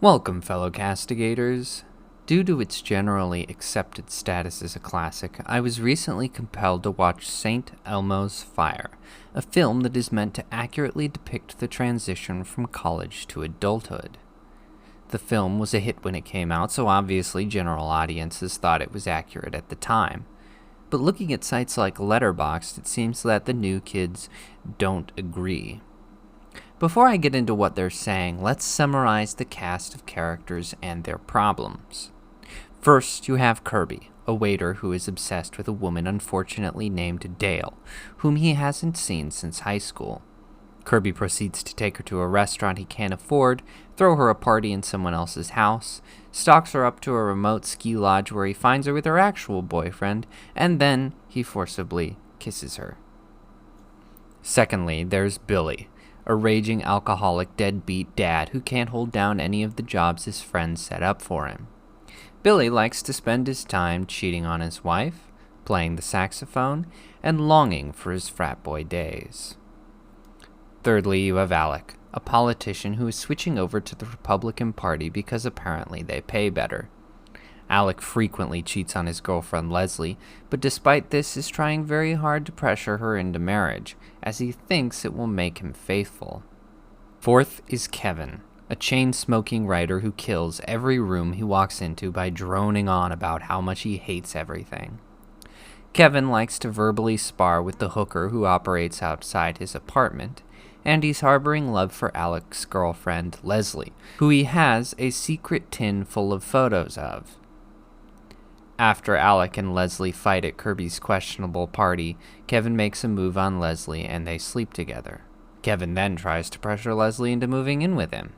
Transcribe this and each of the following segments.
Welcome, fellow castigators. Due to its generally accepted status as a classic, I was recently compelled to watch St. Elmo's Fire, a film that is meant to accurately depict the transition from college to adulthood. The film was a hit when it came out, so obviously general audiences thought it was accurate at the time. But looking at sites like Letterboxd, it seems that the new kids don't agree. Before I get into what they're saying, let's summarize the cast of characters and their problems. First, you have Kirby, a waiter who is obsessed with a woman unfortunately named Dale, whom he hasn't seen since high school. Kirby proceeds to take her to a restaurant he can't afford, throw her a party in someone else's house, stalks her up to a remote ski lodge where he finds her with her actual boyfriend, and then he forcibly kisses her. Secondly, there's Billy, a raging alcoholic deadbeat dad who can't hold down any of the jobs his friends set up for him. Billy likes to spend his time cheating on his wife, playing the saxophone, and longing for his frat boy days. Thirdly, you have Alec, a politician who is switching over to the Republican Party because apparently they pay better. Alec frequently cheats on his girlfriend Leslie, but despite this is trying very hard to pressure her into marriage, as he thinks it will make him faithful. Fourth is Kevin, a chain-smoking writer who kills every room he walks into by droning on about how much he hates everything. Kevin likes to verbally spar with the hooker who operates outside his apartment, and he's harboring love for Alec's girlfriend Leslie, who he has a secret tin full of photos of. After Alec and Leslie fight at Kirby's questionable party, Kevin makes a move on Leslie and they sleep together. Kevin then tries to pressure Leslie into moving in with him.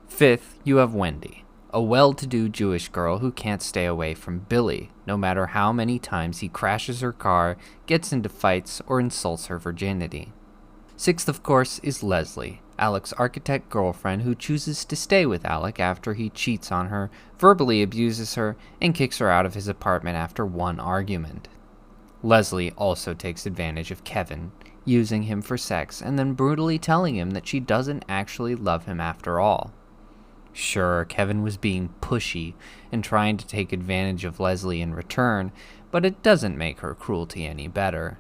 Fifth, you have Wendy, a well-to-do Jewish girl who can't stay away from Billy, no matter how many times he crashes her car, gets into fights, or insults her virginity. Sixth, of course, is Leslie, Alec's architect girlfriend who chooses to stay with Alec after he cheats on her, verbally abuses her, and kicks her out of his apartment after one argument. Leslie also takes advantage of Kevin, using him for sex and then brutally telling him that she doesn't actually love him after all. Sure, Kevin was being pushy and trying to take advantage of Leslie in return, but it doesn't make her cruelty any better.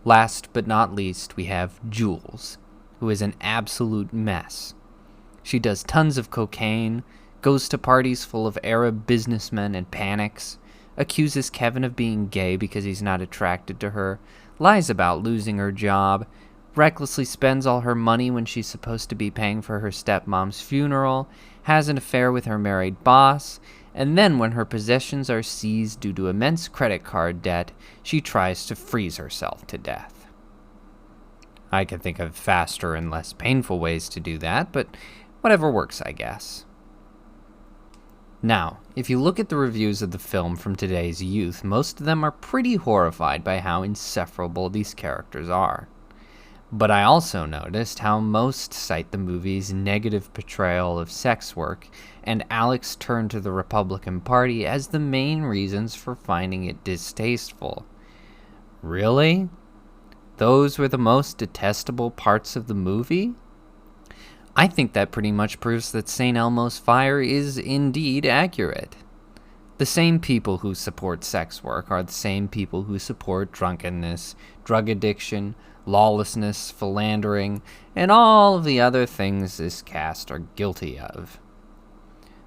Last but not least, we have Jules, who is an absolute mess. She does tons of cocaine, goes to parties full of Arab businessmen and panics, accuses Kevin of being gay because he's not attracted to her, lies about losing her job, recklessly spends all her money when she's supposed to be paying for her stepmom's funeral, has an affair with her married boss, and then when her possessions are seized due to immense credit card debt, she tries to freeze herself to death. I can think of faster and less painful ways to do that, but whatever works, I guess. Now, if you look at the reviews of the film from today's youth, most of them are pretty horrified by how insufferable these characters are. But I also noticed how most cite the movie's negative portrayal of sex work and Alec's turn to the Republican Party as the main reasons for finding it distasteful. Really? Those were the most detestable parts of the movie? I think that pretty much proves that St. Elmo's Fire is indeed accurate. The same people who support sex work are the same people who support drunkenness, drug addiction, lawlessness, philandering, and all of the other things this cast are guilty of.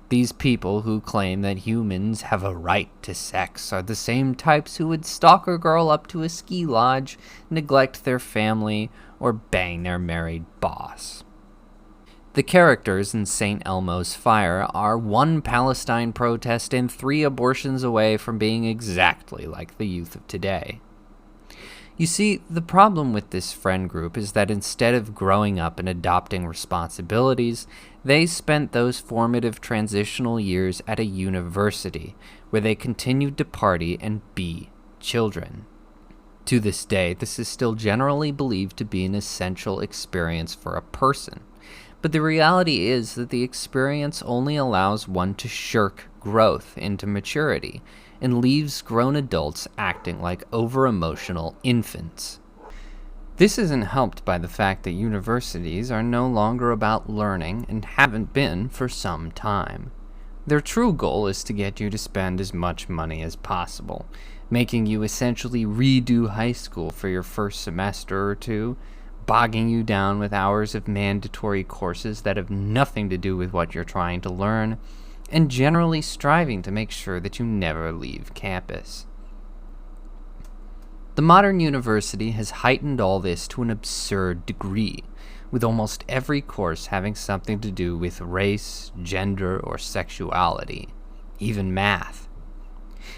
These people who claim that humans have a right to sex are the same types who would stalk a girl up to a ski lodge, neglect their family, or bang their married boss. The characters in St. Elmo's Fire are one Palestine protest and 3 abortions away from being exactly like the youth of today. You see, the problem with this friend group is that instead of growing up and adopting responsibilities, they spent those formative transitional years at a university, where they continued to party and be children. To this day, this is still generally believed to be an essential experience for a person, but the reality is that the experience only allows one to shirk growth into maturity, and leaves grown adults acting like over-emotional infants. This isn't helped by the fact that universities are no longer about learning and haven't been for some time. Their true goal is to get you to spend as much money as possible, making you essentially redo high school for your first semester or two, bogging you down with hours of mandatory courses that have nothing to do with what you're trying to learn, and generally striving to make sure that you never leave campus. The modern university has heightened all this to an absurd degree, with almost every course having something to do with race, gender, or sexuality, even math.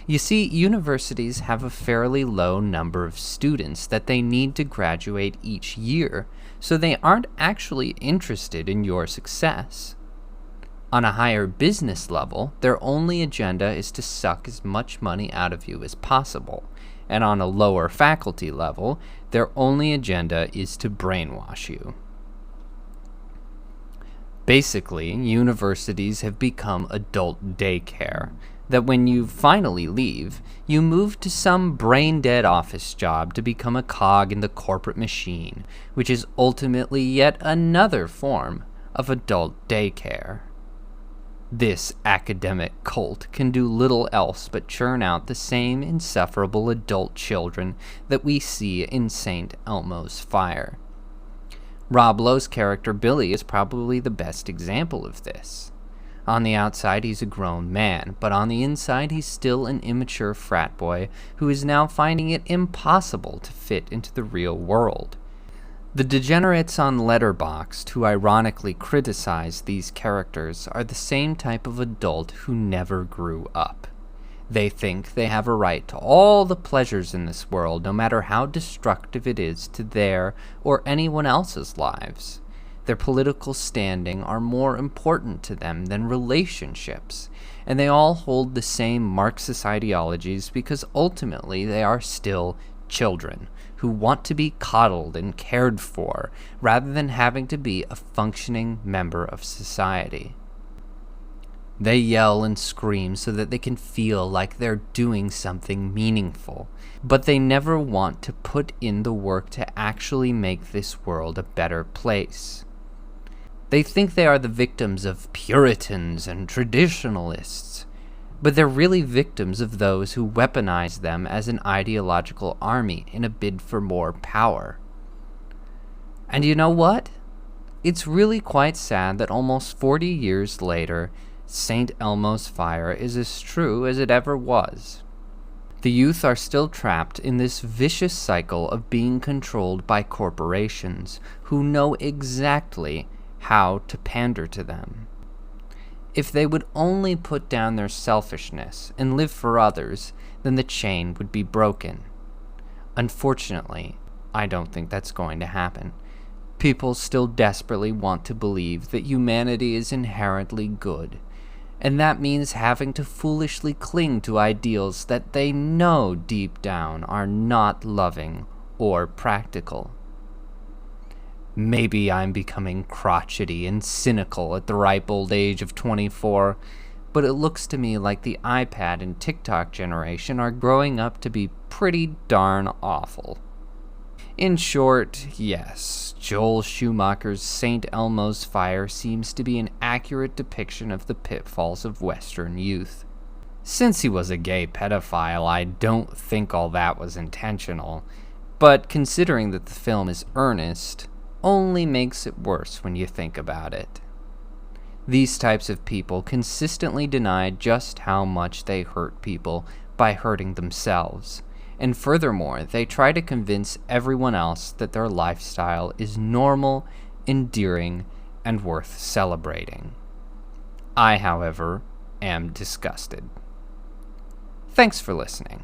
You see, universities have a fairly low number of students that they need to graduate each year, so they aren't actually interested in your success. On a higher business level, their only agenda is to suck as much money out of you as possible, and on a lower faculty level, their only agenda is to brainwash you. Basically, universities have become adult daycare, that when you finally leave, you move to some brain-dead office job to become a cog in the corporate machine, which is ultimately yet another form of adult daycare. This academic cult can do little else but churn out the same insufferable adult children that we see in St. Elmo's Fire. Rob Lowe's character Billy is probably the best example of this. On the outside, he's a grown man, but on the inside, he's still an immature frat boy who is now finding it impossible to fit into the real world. The degenerates on Letterboxd who ironically criticize these characters are the same type of adult who never grew up. They think they have a right to all the pleasures in this world, no matter how destructive it is to their or anyone else's lives. Their political standing are more important to them than relationships, and they all hold the same Marxist ideologies because ultimately they are still children who want to be coddled and cared for rather than having to be a functioning member of society. They yell and scream so that they can feel like they're doing something meaningful, but they never want to put in the work to actually make this world a better place. They think they are the victims of Puritans and traditionalists, but they're really victims of those who weaponize them as an ideological army in a bid for more power. And you know what? It's really quite sad that almost 40 years later, St. Elmo's Fire is as true as it ever was. The youth are still trapped in this vicious cycle of being controlled by corporations who know exactly how to pander to them. If they would only put down their selfishness and live for others, then the chain would be broken. Unfortunately, I don't think that's going to happen. People still desperately want to believe that humanity is inherently good, and that means having to foolishly cling to ideals that they know deep down are not loving or practical. Maybe I'm becoming crotchety and cynical at the ripe old age of 24, but it looks to me like the iPad and TikTok generation are growing up to be pretty darn awful. In short, yes, Joel Schumacher's St. Elmo's Fire seems to be an accurate depiction of the pitfalls of Western youth. Since he was a gay pedophile, I don't think all that was intentional, but considering that the film is earnest, only makes it worse when you think about it. These types of people consistently deny just how much they hurt people by hurting themselves, and furthermore, they try to convince everyone else that their lifestyle is normal, endearing, and worth celebrating. I, however, am disgusted. Thanks for listening.